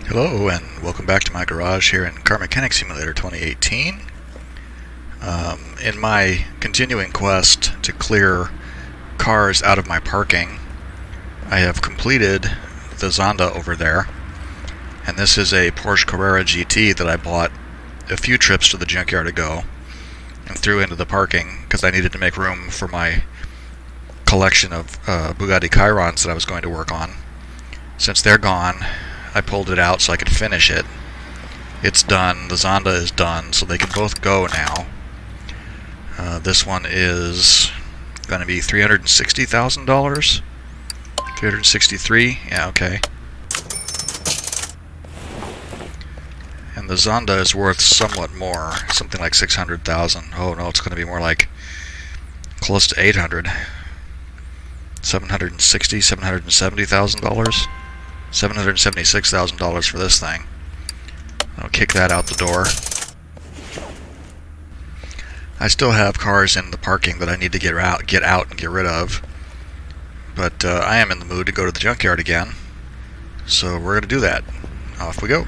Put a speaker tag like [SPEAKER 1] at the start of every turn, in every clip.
[SPEAKER 1] Hello and welcome back to my garage here in Car Mechanic Simulator 2018. In my continuing quest to clear cars out of my parking, I have completed the Zonda over there, and this is a Porsche Carrera GT that I bought a few trips to the junkyard ago and threw into the parking because I needed to make room for my collection of Bugatti Chirons that I was going to work on. Since they're gone, I pulled it out so I could finish it. It's done. The Zonda is done, so they can both go now. This one is going to be $360,000. 363? Yeah, okay. And the Zonda is worth somewhat more, something like 600,000. Oh no, it's going to be more like close to 800. 760, $770,000. $776,000 for this thing. I'll kick that out the door. I still have cars in the parking that I need to get out and get rid of. But I am in the mood to go to the junkyard again. So we're going to do that. Off we go.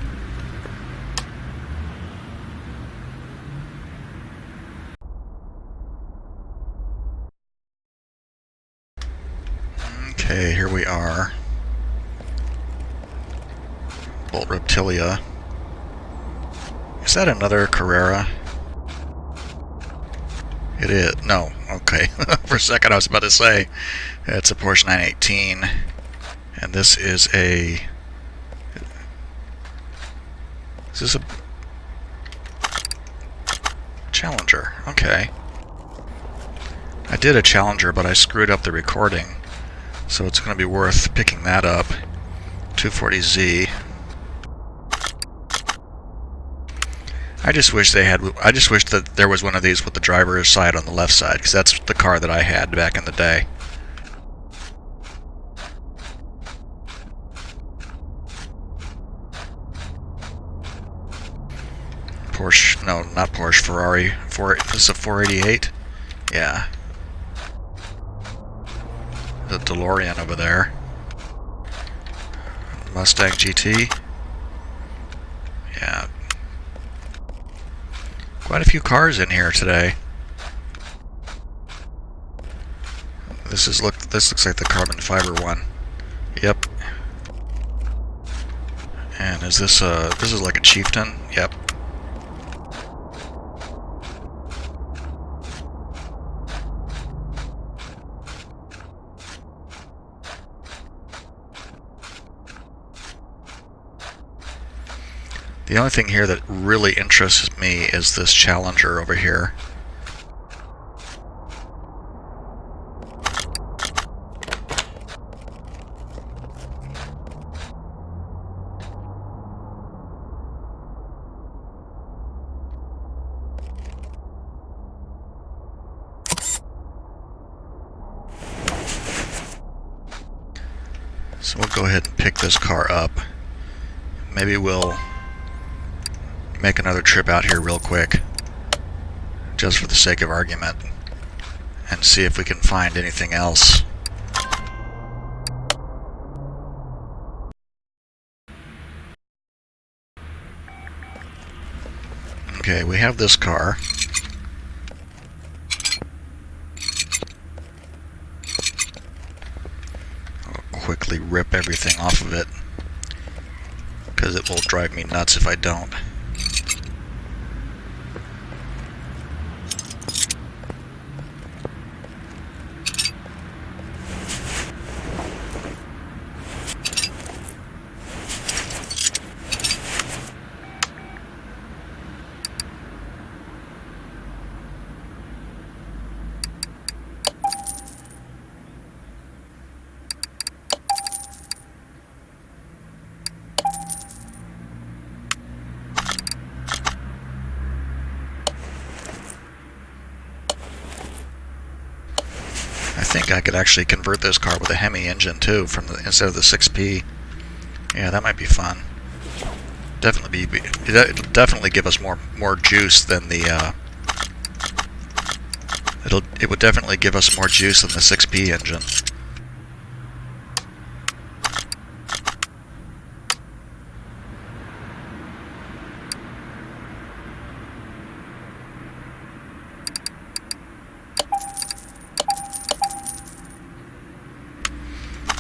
[SPEAKER 1] Okay, here we are. Bolt Reptilia. Is that another Carrera? It is. No. Okay. For a second I was about to say it's a Porsche 918. And this is a... Is this a... Challenger. Okay. I did a Challenger, but I screwed up the recording. So it's going to be worth picking that up. 240Z. I just wish that there was one of these with the driver's side on the left side, because that's the car that I had back in the day. Porsche, no, not Porsche, Ferrari. This is a 488? Yeah. The DeLorean over there. Mustang GT. Yeah. Quite a few cars in here today. This looks like the carbon fiber one. Yep. And is this is like a Chieftain? Yep. The only thing here that really interests me is this Challenger over here. So we'll go ahead and pick this car up. Maybe we'll make another trip out here real quick, just for the sake of argument, and see if we can find anything else. Okay, we have this car. I'll quickly rip everything off of it, because it will drive me nuts if I don't. I think I could actually convert this car with a Hemi engine too, instead of the 6P. Yeah, that might be fun. It'll definitely give us more juice than the. It would definitely give us more juice than the 6P engine.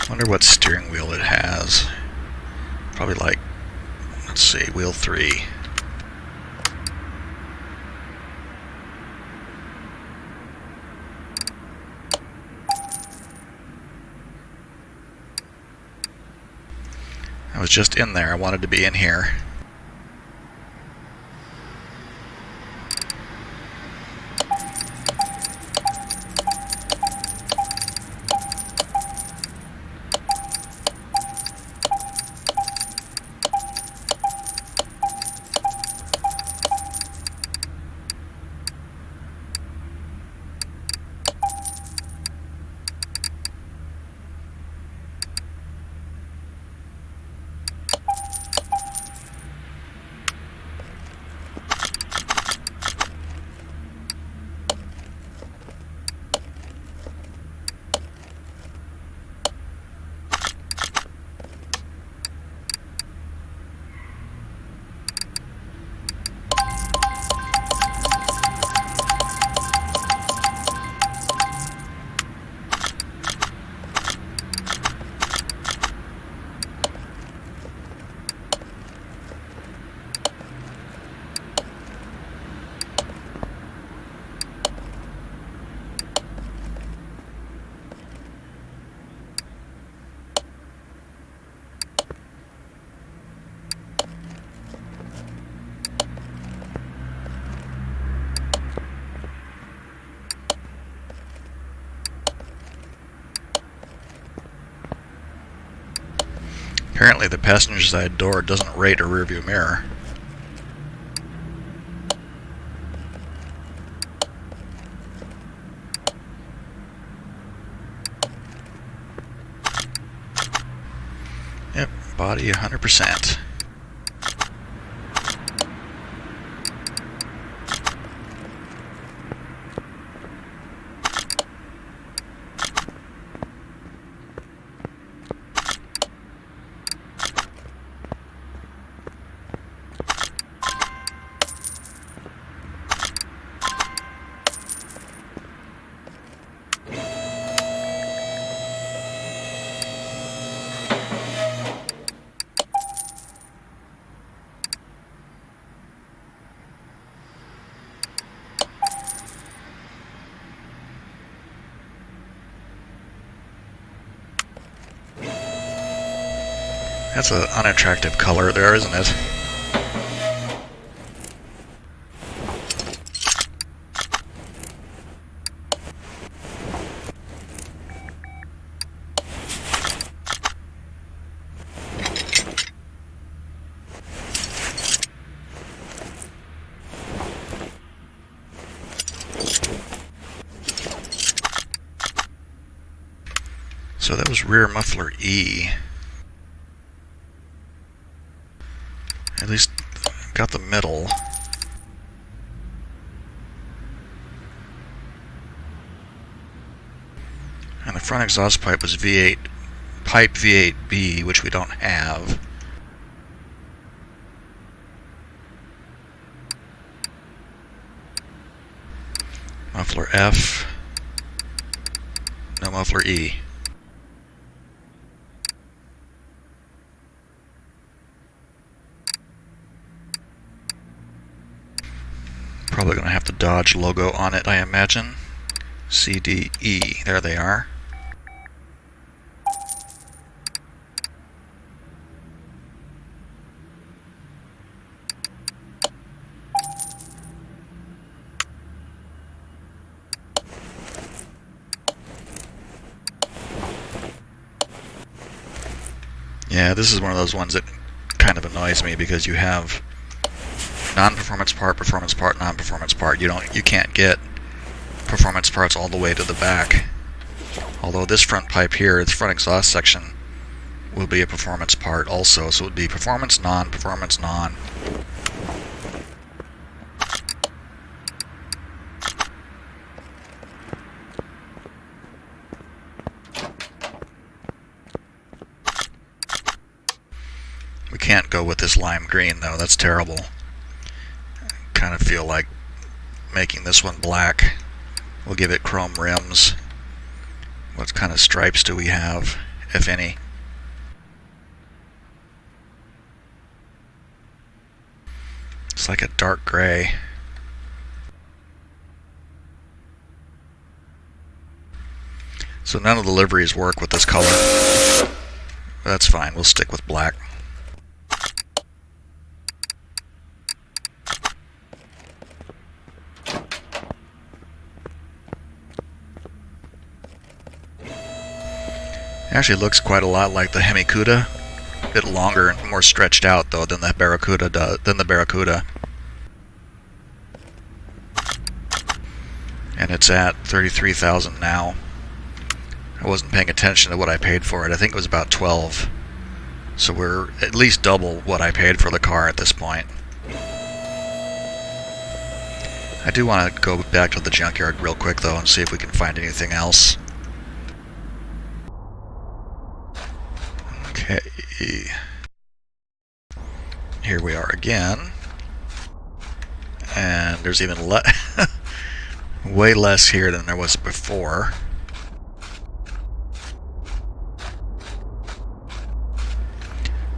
[SPEAKER 1] Wonder what steering wheel it has. Probably like, let's see, wheel 3. I was just in there. I wanted to be in here. Apparently the passenger side door doesn't rate a rearview mirror. Yep, body 100%. That's an unattractive color there, isn't it? So that was rear muffler E. At least got the middle. And the front exhaust pipe was V8, pipe V8B, which we don't have. Muffler F, no muffler E. Probably going to have to Dodge logo on it, I imagine. C, D, E. There they are. Yeah, this is one of those ones that kind of annoys me because you have non-performance part, performance part, non-performance part. You can't get performance parts all the way to the back. Although this front pipe here, this front exhaust section, will be a performance part also. So it would be performance, non, performance, non. We can't go with this lime green though, that's terrible. I kind of feel like making this one black. We'll give it chrome rims. What kind of stripes do we have? if any. It's like a dark gray. So none of the liveries work with this color. That's fine, we'll stick with black. Actually looks quite a lot like the Hemi-Cuda. A bit longer and more stretched out though than the Barracuda. And it's at $33,000 now. I wasn't paying attention to what I paid for it. I think it was about 12. So we're at least double what I paid for the car at this point. I do want to go back to the junkyard real quick though and see if we can find anything else. Okay. Here we are again. And there's even way less here than there was before.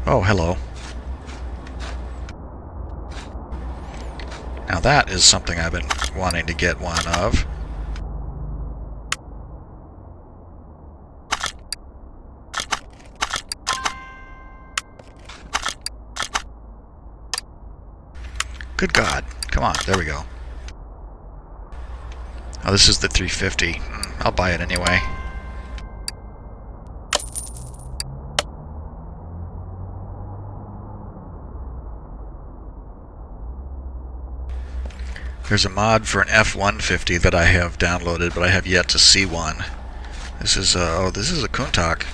[SPEAKER 1] Oh, hello. Now that is something I've been wanting to get one of. Good God. Come on, there we go. Oh, this is the 350. I'll buy it anyway. There's a mod for an F-150 that I have downloaded, but I have yet to see one. This is oh, this is a Countach.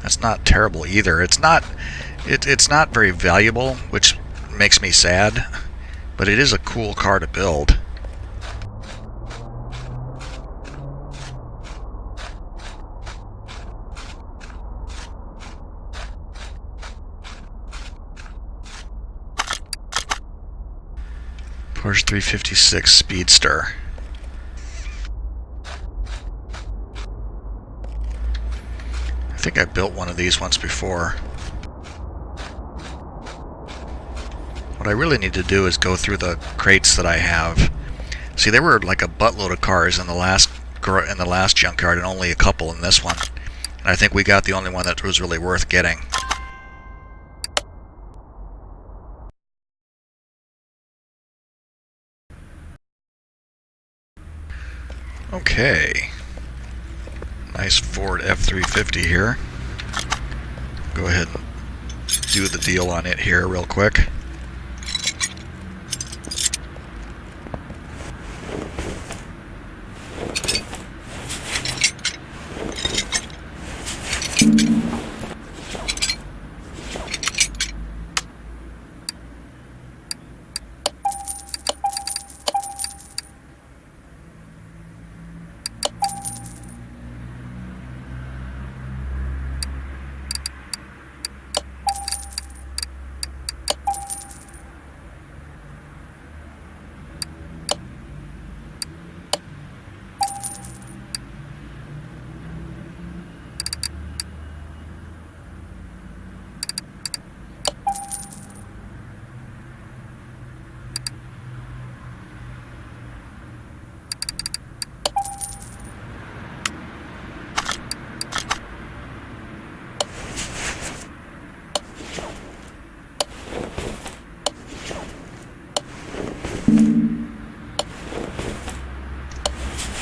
[SPEAKER 1] That's not terrible either. It's not very valuable, which makes me sad, but it is a cool car to build. Porsche 356 Speedster. I think I built one of these once before. What I really need to do is go through the crates that I have. See, there were like a buttload of cars in the last junkyard and only a couple in this one. And I think we got the only one that was really worth getting. Okay. Nice Ford F-350 here. Go ahead and do the deal on it here real quick.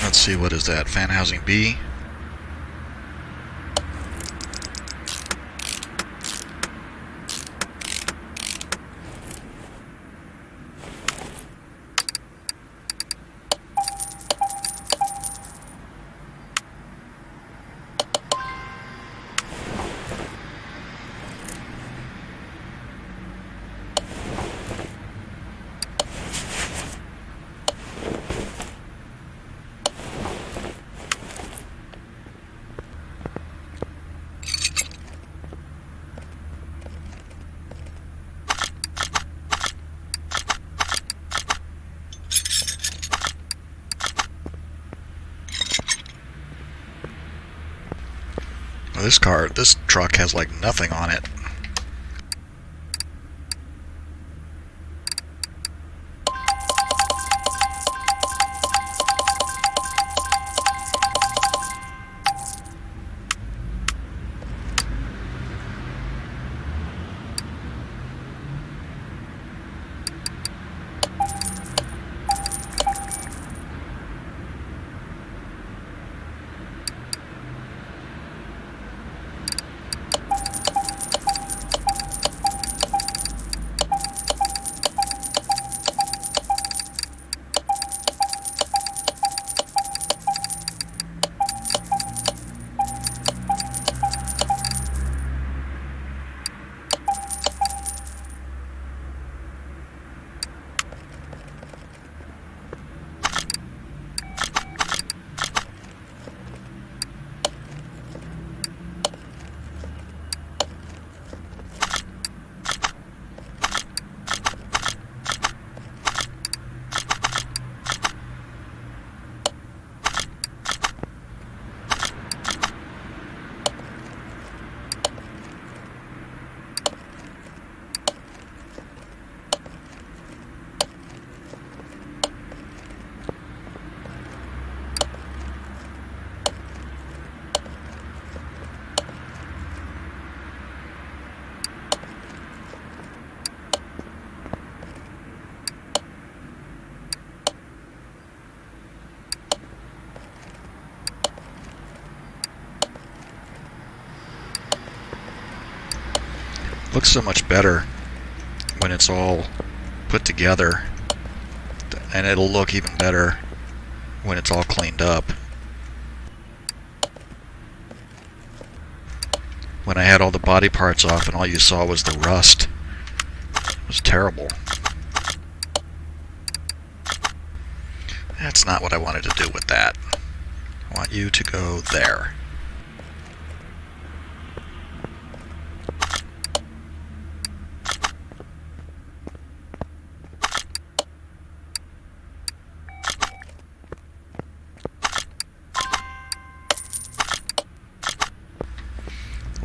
[SPEAKER 1] Let's see, what is that? Fan housing B. This truck has like nothing on it. Looks so much better when it's all put together, and it'll look even better when it's all cleaned up. When I had all the body parts off and all you saw was the rust, it was terrible. That's not what I wanted to do with that. I want you to go there.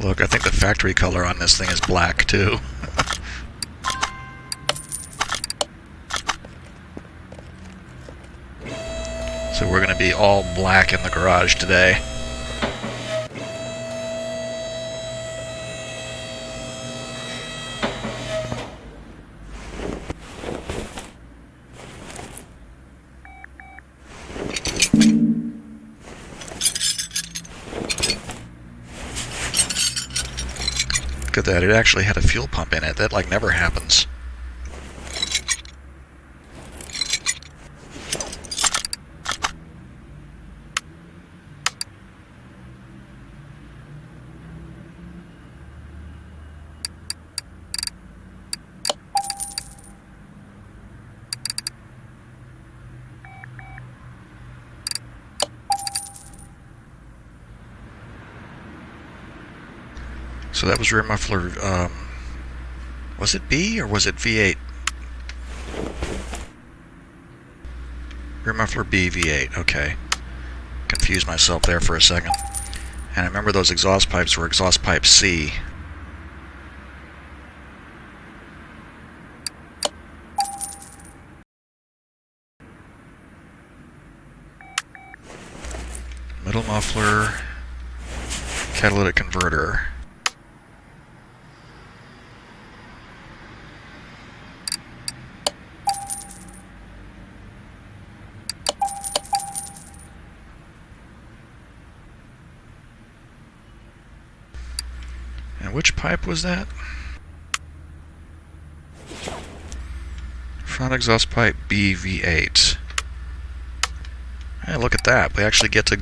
[SPEAKER 1] Look, I think the factory color on this thing is black, too. So we're going to be all black in the garage today. Look at that, it actually had a fuel pump in it. That like never happens. So that was rear muffler, was it B or was it V8? Rear muffler B, V8, okay. Confused myself there for a second. And I remember those exhaust pipes were exhaust pipe C. Middle muffler, catalytic converter. And which pipe was that? Front exhaust pipe B, V8. Hey, look at that. We'll actually get to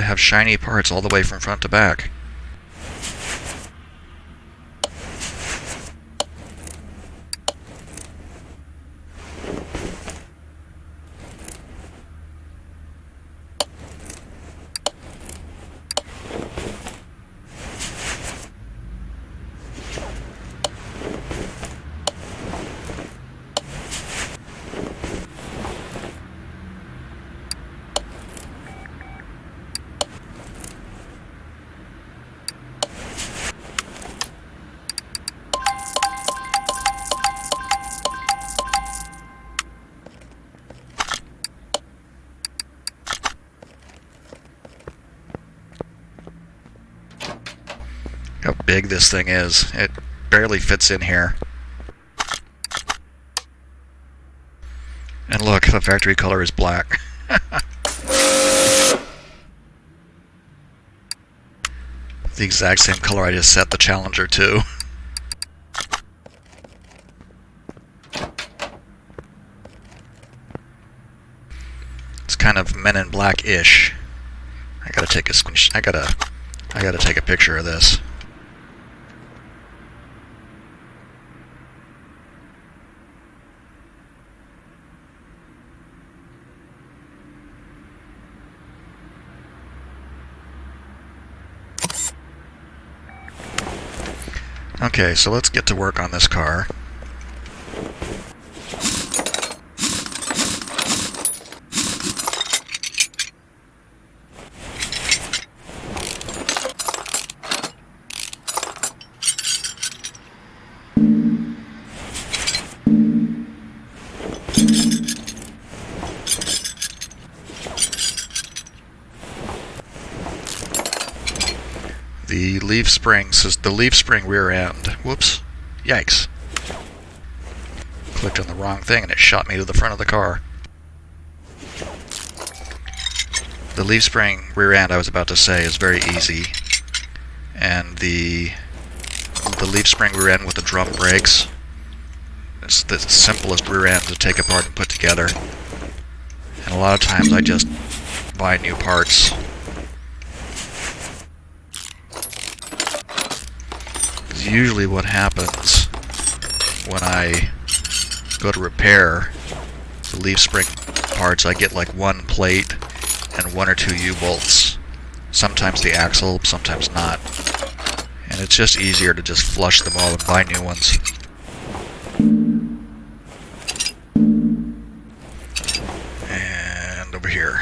[SPEAKER 1] have shiny parts all the way from front to back. How big this thing is. It barely fits in here. And look, the factory color is black. The exact same color I just set the Challenger to. It's kind of Men in Black-ish. I gotta take a screenshot. I gotta take a picture of this. Okay, so let's get to work on this car. The leaf spring rear end. Whoops. Yikes. Clicked on the wrong thing and it shot me to the front of the car. The leaf spring rear end, I was about to say, is very easy. And the leaf spring rear end with the drum brakes, it's the simplest rear end to take apart and put together. And a lot of times I just buy new parts. Usually what happens when I go to repair the leaf spring parts, I get like one plate and one or two U-bolts. Sometimes the axle, sometimes not. And it's just easier to just flush them all and buy new ones. And over here.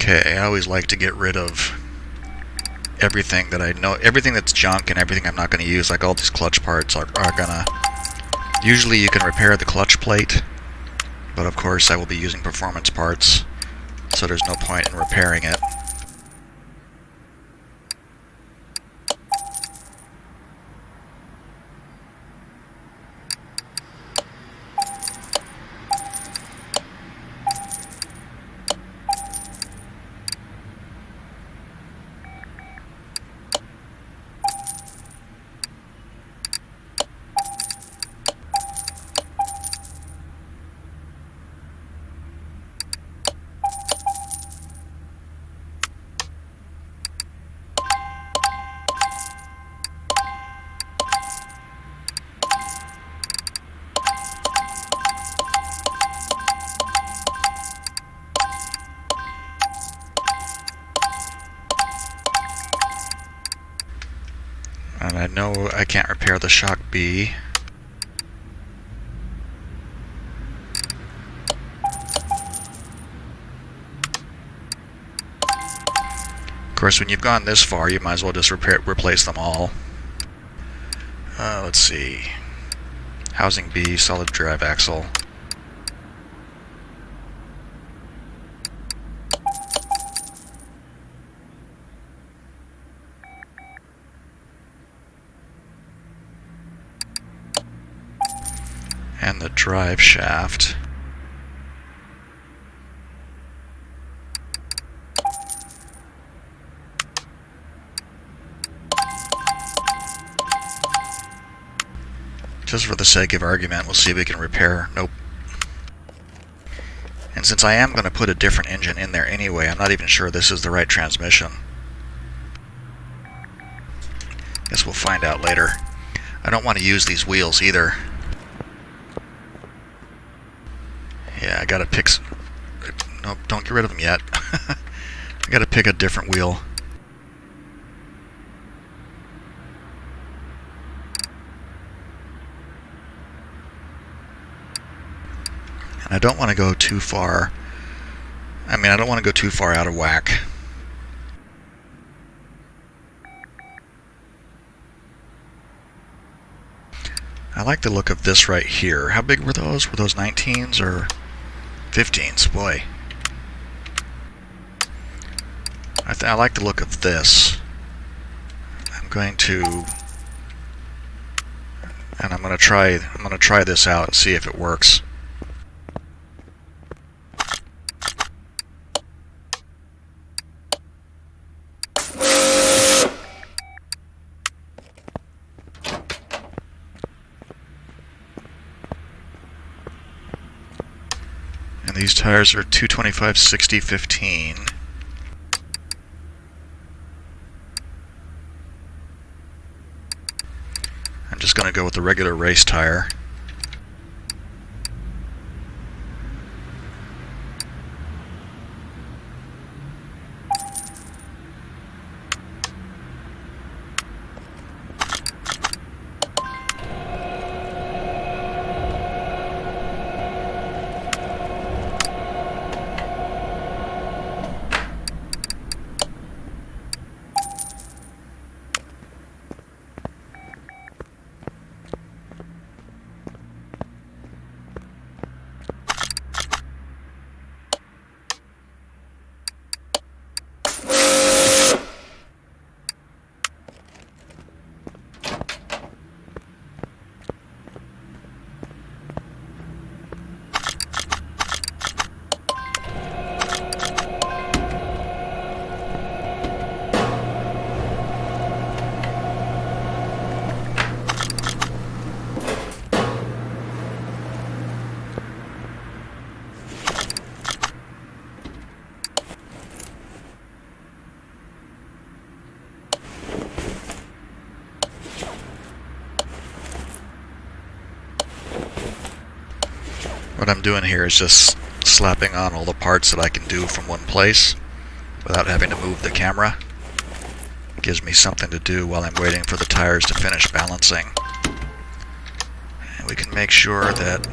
[SPEAKER 1] Okay, I always like to get rid of everything that I know, everything that's junk and everything I'm not going to use, like all these clutch parts are gonna... Usually you can repair the clutch plate, but of course I will be using performance parts, so there's no point in repairing it. And I know I can't repair the shock B. Of course, when you've gone this far, you might as well just replace them all. Let's see. Housing B, solid drive axle. And the drive shaft. Just for the sake of argument, we'll see if we can repair. Nope. And since I am going to put a different engine in there anyway, I'm not even sure this is the right transmission. Guess we'll find out later. I don't want to use these wheels either. Yeah, I gotta pick some... Nope, don't get rid of them yet. I gotta pick a different wheel. And I don't want to go too far. I mean, I don't want to go too far out of whack. I like the look of this right here. How big were those? Were those 19s or 15s? Boy. I like the look of this. I'm going to try this out and see if it works. And these tires are 225/60/15. I'm just going to go with the regular race tire. What I'm doing here is just slapping on all the parts that I can do from one place without having to move the camera. It gives me something to do while I'm waiting for the tires to finish balancing. And we can make sure that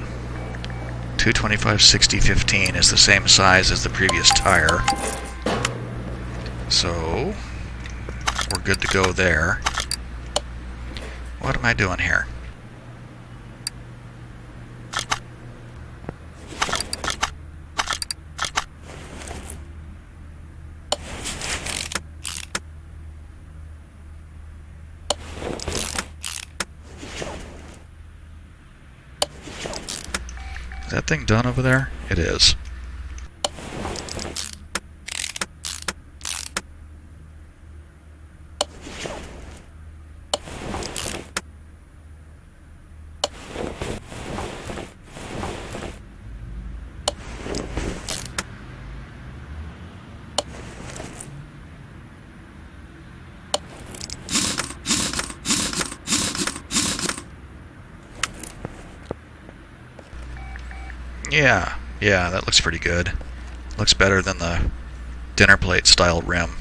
[SPEAKER 1] 225/60/15 is the same size as the previous tire. So we're good to go there. What am I doing here? Is that thing done over there? It is. Yeah, that looks pretty good. Looks better than the dinner plate style rim.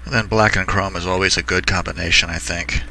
[SPEAKER 1] And then black and chrome is always a good combination, I think.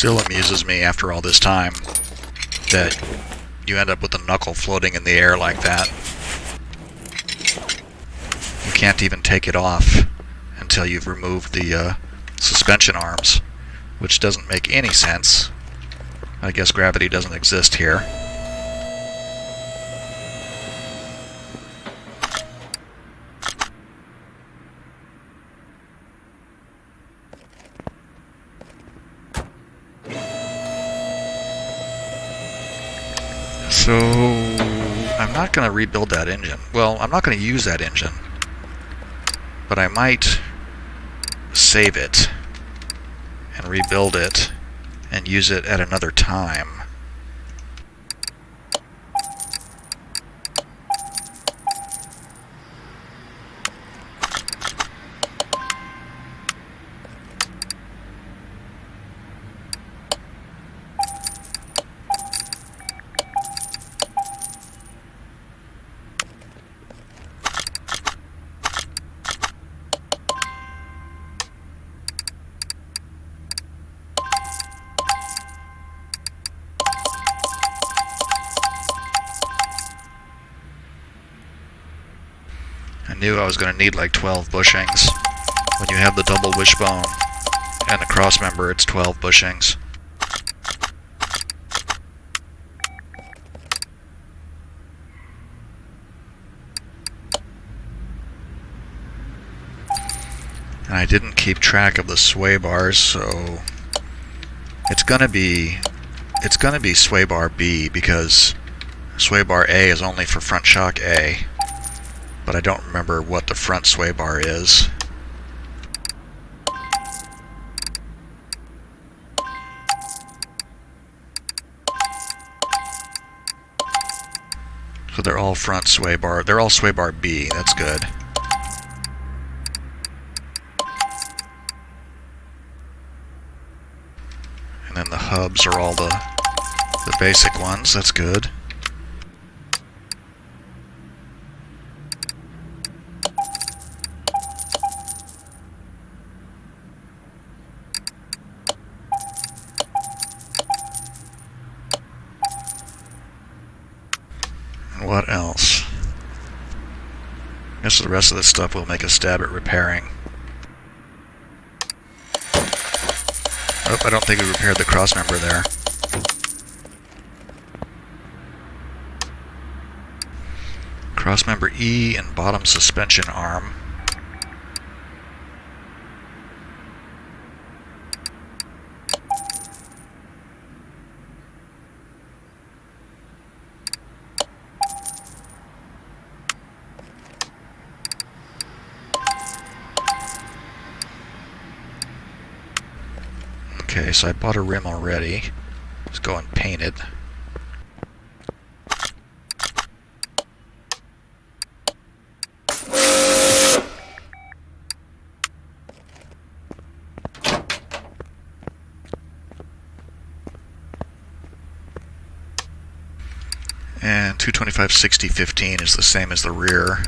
[SPEAKER 1] still amuses me after all this time that you end up with a knuckle floating in the air like that. You can't even take it off until you've removed the suspension arms, which doesn't make any sense. I guess gravity doesn't exist here. So, I'm not going to rebuild that engine. Well, I'm not going to use that engine, but I might save it and rebuild it and use it at another time. I knew I was going to need like 12 bushings. When you have the double wishbone and the cross member, it's 12 bushings. And I didn't keep track of the sway bars, so it's gonna be sway bar B, because sway bar A is only for front shock A. But I don't remember what the front sway bar is. So they're all front sway bar. They're all sway bar B. That's good. And then the hubs are all the basic ones. That's good. What else? I guess the rest of this stuff we'll make a stab at repairing. Oh, I don't think we repaired the cross member there. Cross member E and bottom suspension arm. Okay, so I bought a rim already. Let's go and paint it. And 225/60/15 is the same as the rear.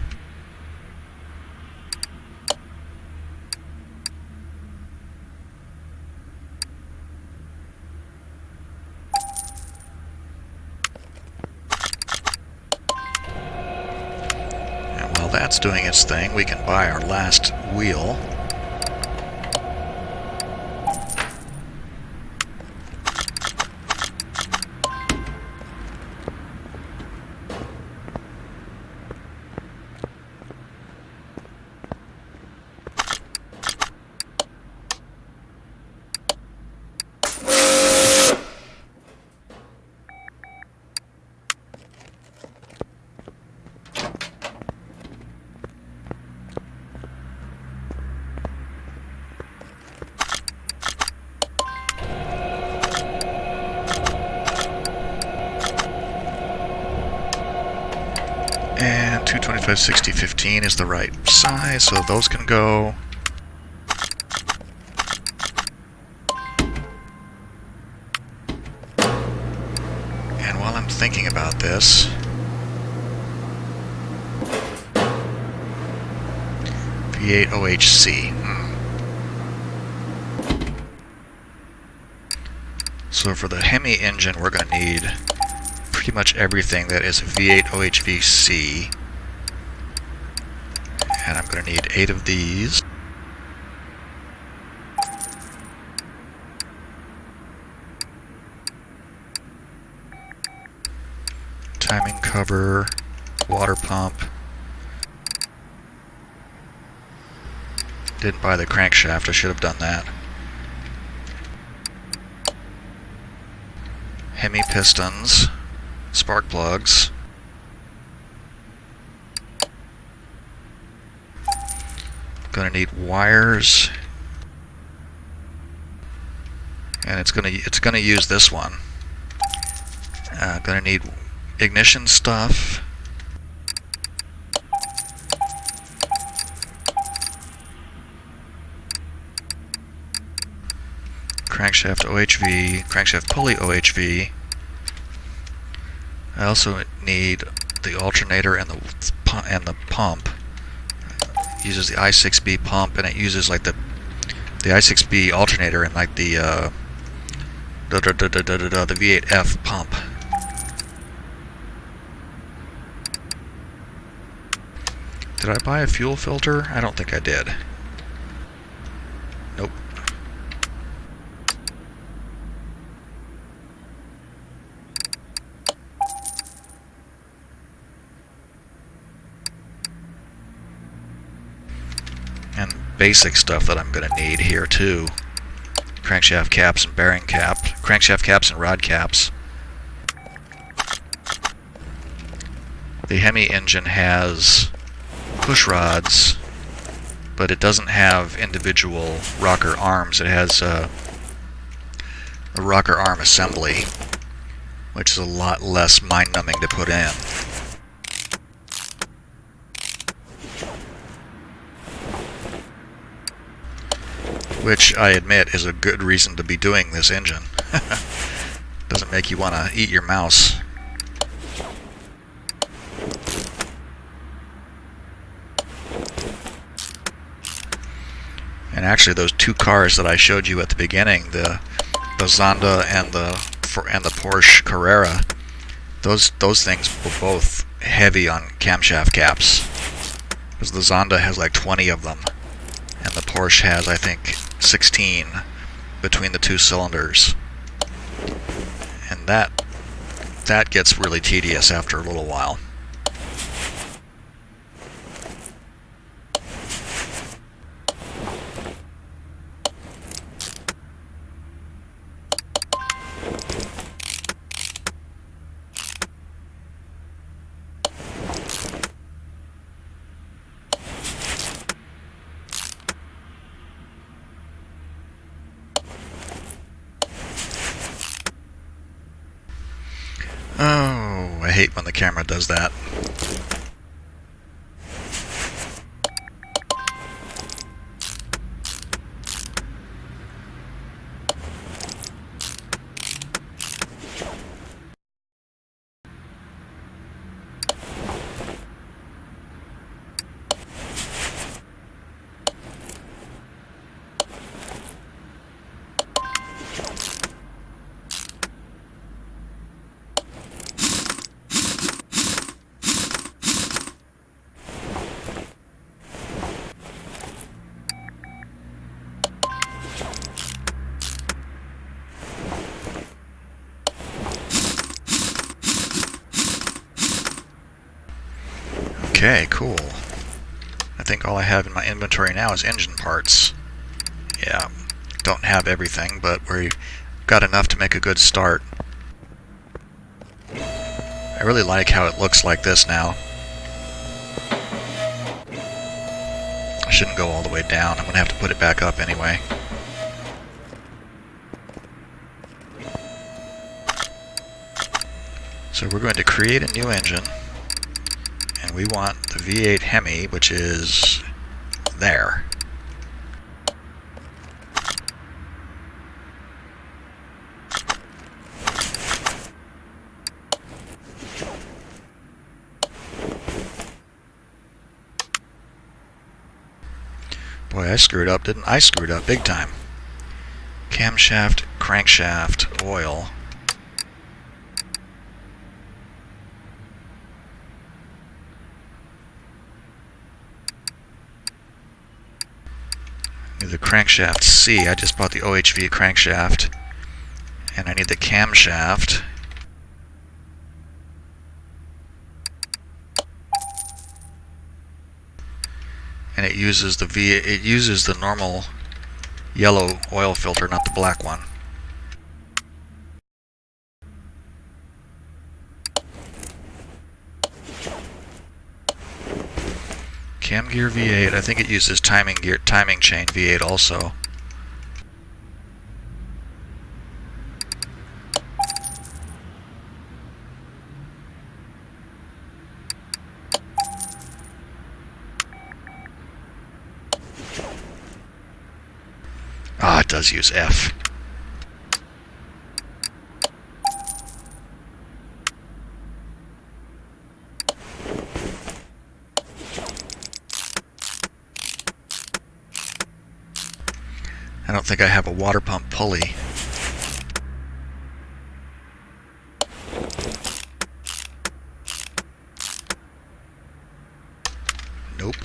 [SPEAKER 1] That's doing its thing. We can buy our last wheel. And 225/60/15 is the right size, so those can go. And while I'm thinking about this, V8 OHC. So for the Hemi engine, we're going to need pretty much everything that is V8 OHVC. And I'm going to need 8 of these. Timing cover, water pump. Didn't buy the crankshaft, I should have done that. Hemi pistons, spark plugs. Gonna need wires, and it's gonna use this one. Gonna need ignition stuff. Crankshaft OHV, crankshaft pulley OHV. I also need the alternator and the pump. It uses the I6B pump, and it uses like the I6B alternator and like the V8F pump. Did I buy a fuel filter? I don't think I did. Nope. And basic stuff that I'm going to need here too. Crankshaft caps and bearing cap, crankshaft caps and rod caps. The Hemi engine has push rods, but it doesn't have individual rocker arms. It has a rocker arm assembly, which is a lot less mind-numbing to put in. Which I admit is a good reason to be doing this engine. Doesn't make you want to eat your mouse. And actually, those two cars that I showed you at the beginning, the Zonda and the Porsche Carrera, those things were both heavy on camshaft caps. Because the Zonda has like 20 of them, and the Porsche has, I think, 16 between the two cylinders. And that gets really tedious after a little while. Oh, I hate when the camera does that. Okay, cool. I think all I have in my inventory now is engine parts. Yeah, don't have everything, but we've got enough to make a good start. I really like how it looks like this now. I shouldn't go all the way down. I'm going to have to put it back up anyway. So we're going to create a new engine. And we want the V8 Hemi, which is there. Boy, I screwed up, didn't I? I screwed up big time. Okay, camshaft, crankshaft, oil. Need the crankshaft C. I just bought the OHV crankshaft. And I need the camshaft. And it uses the normal yellow oil filter, not the black one. Cam gear V8. I think it uses timing chain V8 also. Ah, it does use F. I don't think I have a water pump pulley. Nope.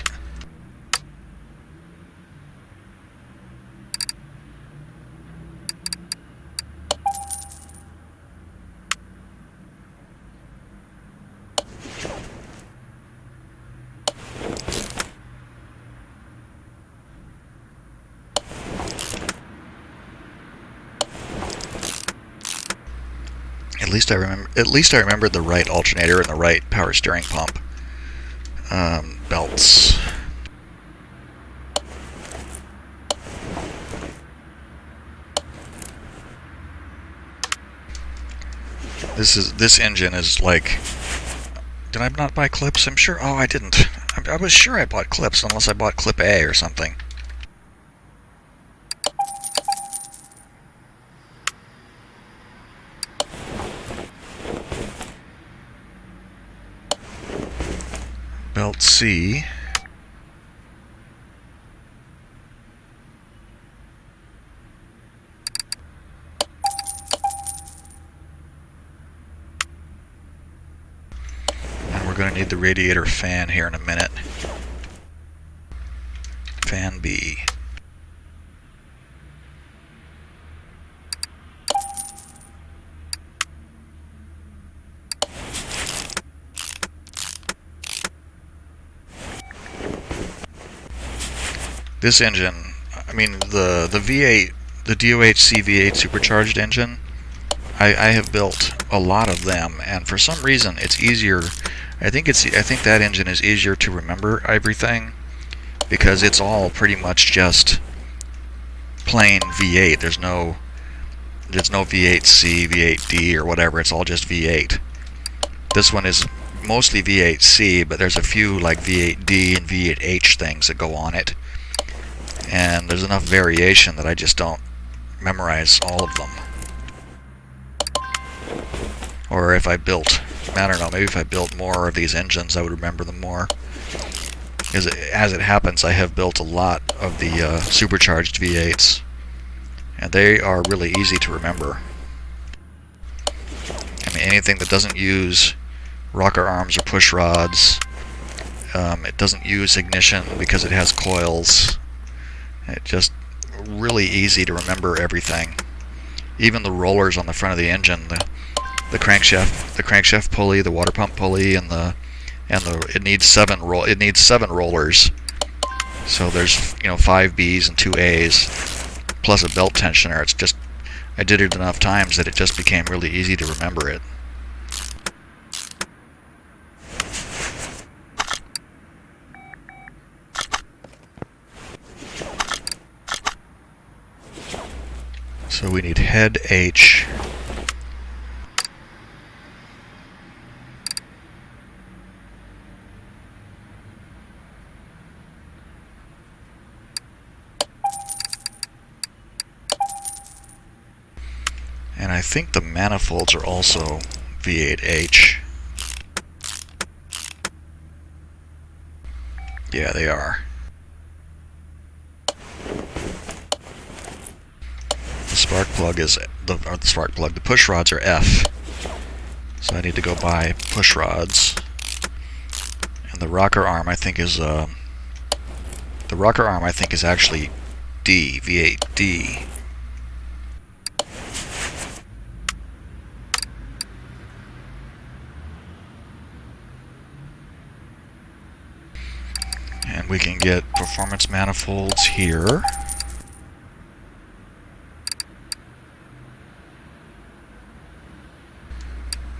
[SPEAKER 1] At least I remembered the right alternator and the right power steering pump. Belts. This engine is like. Did I not buy clips? I'm sure. Oh, I didn't. I was sure I bought clips, unless I bought clip A or something. Belt C. And we're going to need the radiator fan here in a minute. Fan B. This engine, I mean the V8, the DOHC V8 supercharged engine, I have built a lot of them, and for some reason it's easier. I think that engine is easier to remember everything because it's all pretty much just plain V8. There's no V8C, V8D, or whatever. It's all just V8. This one is mostly V8C, but there's a few like V8D and V8H things that go on it. And there's enough variation that I just don't memorize all of them. Or if I built, I don't know, maybe if I built more of these engines, I would remember them more. As it happens, I have built a lot of the supercharged V8s, and they are really easy to remember. I mean, anything that doesn't use rocker arms or push rods, it doesn't use ignition because it has coils. It's just really easy to remember everything. Even the rollers on the front of the engine, the crankshaft pulley, the water pump pulley, and it needs seven rollers. So there's 5 B's and 2 A's plus a belt tensioner. It's just, I did it enough times that it just became really easy to remember it. So we need head H. And I think the manifolds are also V8H. Yeah, they are. The spark spark plug is the push rods are F. So I need to go buy push rods. And the rocker arm I think is actually D, V8D. And we can get performance manifolds here.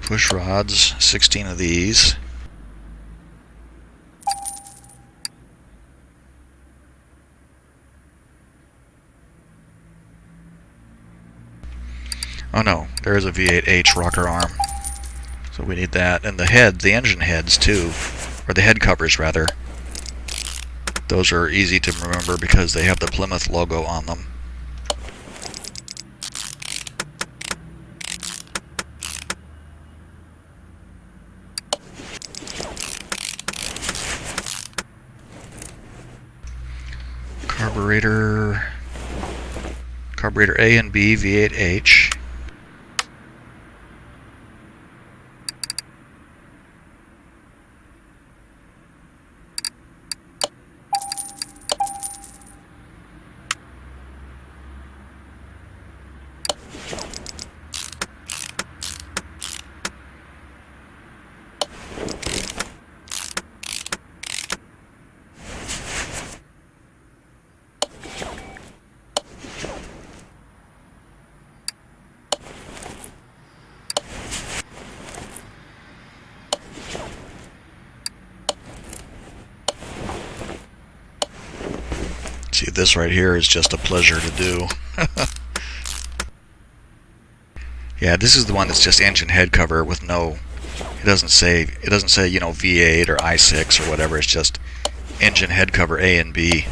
[SPEAKER 1] Push rods, 16 of these. Oh no, there is a V8H rocker arm. So we need that. And the engine heads too, or the head covers rather. Those are easy to remember because they have the Plymouth logo on them. Carburetor A and B, V8H. See, this right here is just a pleasure to do. Yeah, this is the one that's just engine head cover with no. It doesn't say you know V8 or i6 or whatever. It's just engine head cover A and B.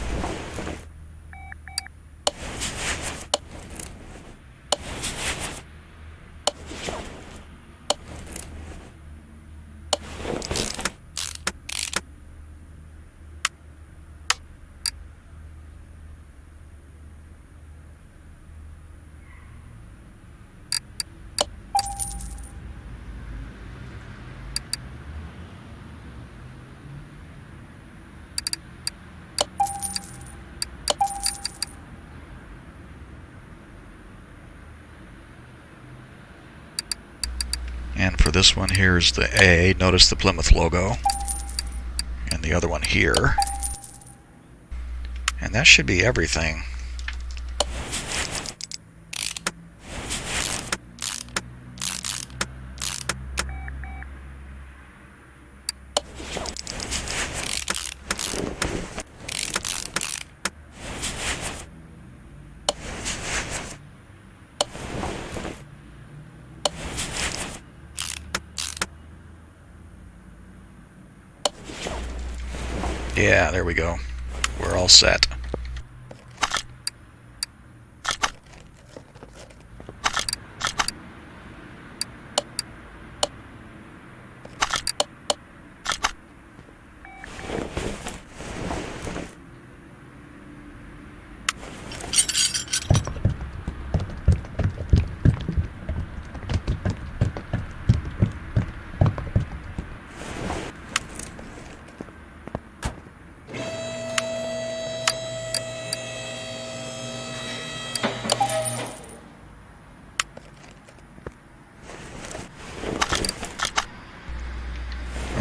[SPEAKER 1] And for this one, here's the A. Notice the Plymouth logo. And the other one here. And that should be everything. Yeah, there we go. We're all set.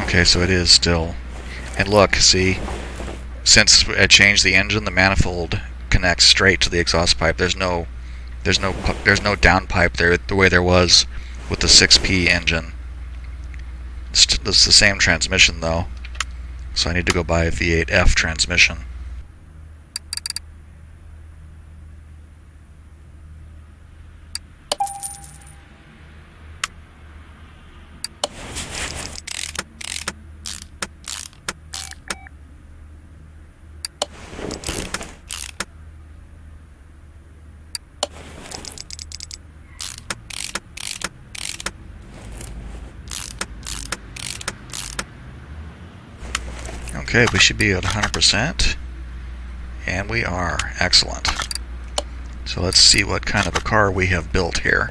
[SPEAKER 1] Okay, so it is still. And look, see, since I changed the engine, the manifold connects straight to the exhaust pipe. There's no down pipe there the way there was with the 6P engine. It's the same transmission though, so I need to go buy a V8F transmission. Okay, we should be at 100%, and we are. Excellent. So So let's see what kind of a car we have built here.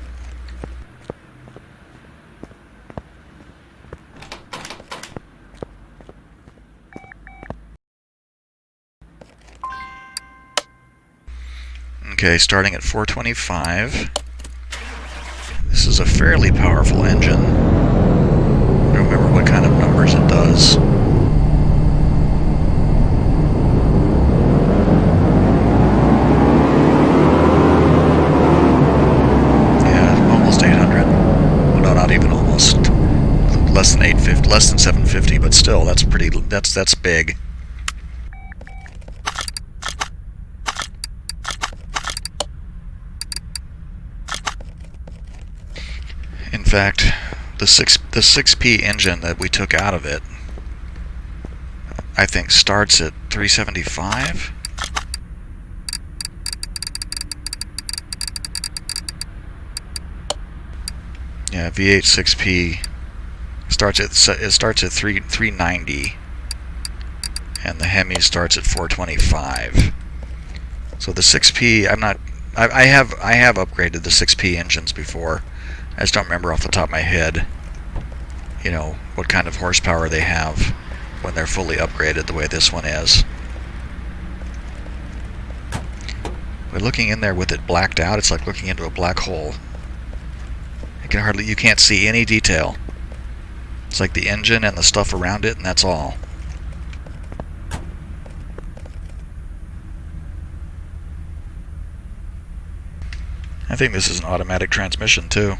[SPEAKER 1] Okay, starting at 425. This is a fairly powerful engine. I don't remember what kind of numbers it does. Yeah, almost 800. Well, no, not even almost. Less than 850, less than 750, but still, that's pretty. That's big. In fact, the 6P engine that we took out of it, I think starts at 375. Yeah, V8 6P starts at 390, and the Hemi starts at 425. So the 6P, I have upgraded the 6P engines before. I just don't remember off the top of my head, you know, what kind of horsepower they have when they're fully upgraded the way this one is. But looking in there with it blacked out, it's like looking into a black hole. You can't see any detail. It's like the engine and the stuff around it, and that's all. I think this is an automatic transmission too.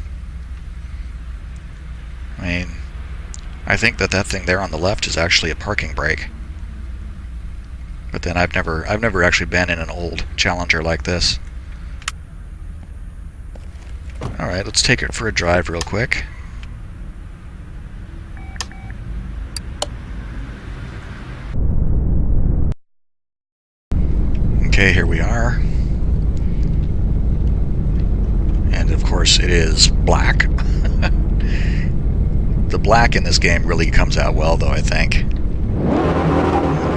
[SPEAKER 1] I mean, I think that thing there on the left is actually a parking brake. But then I've never actually been in an old Challenger like this. Alright, let's take it for a drive real quick. Okay, here we are. And of course it is black. The black in this game really comes out well, though, I think.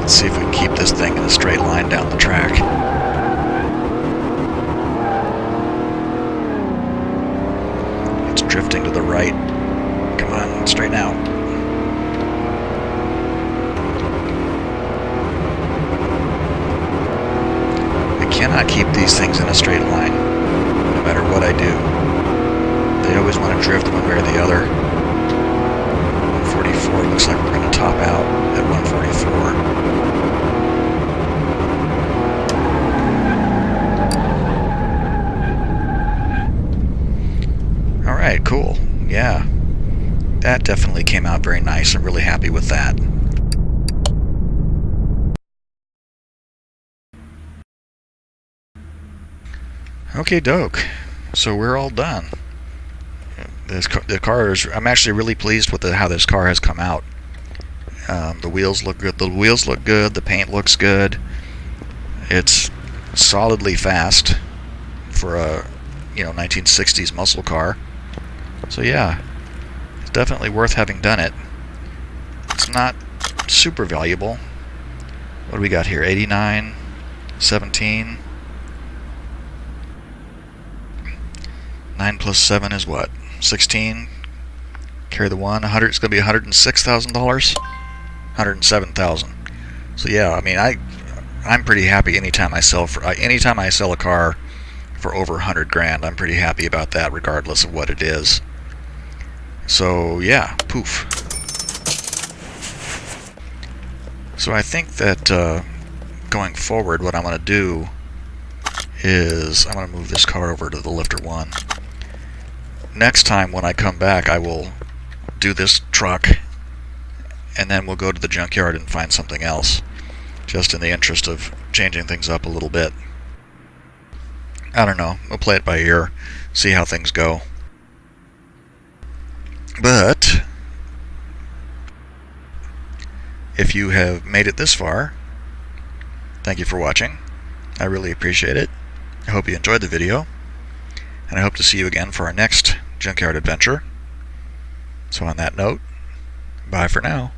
[SPEAKER 1] Let's see if we can keep this thing in a straight line down the track. It's drifting to the right. Come on, straighten out. I cannot keep these things in a straight line, no matter what I do. They always want to drift one way or the other. 144, looks like we're going to top out at 144. Alright, cool. Yeah. That definitely came out very nice. I'm really happy with that. Okay, doke. So we're all done. The car is. I'm actually really pleased with how this car has come out. The wheels look good. The wheels look good. The paint looks good. It's solidly fast for a 1960s muscle car. So yeah, it's definitely worth having done it. It's not super valuable. What do we got here? 89, 17. 9 plus 7 is what? 16. Carry the 1. 100. It's going to be $106,000. $107,000. So yeah, I mean, I'm pretty happy anytime I sell a car for over 100 grand. I'm pretty happy about that, regardless of what it is. So yeah, poof. So I think that going forward, what I'm going to do is I'm going to move this car over to the lifter 1. Next time when I come back, I will do this truck, and then we'll go to the junkyard and find something else, just in the interest of changing things up a little bit. I don't know. We'll play it by ear, see how things go. But if you have made it this far, thank you for watching. I really appreciate it. I hope you enjoyed the video, and I hope to see you again for our next Junkyard adventure. So on that note, bye for now.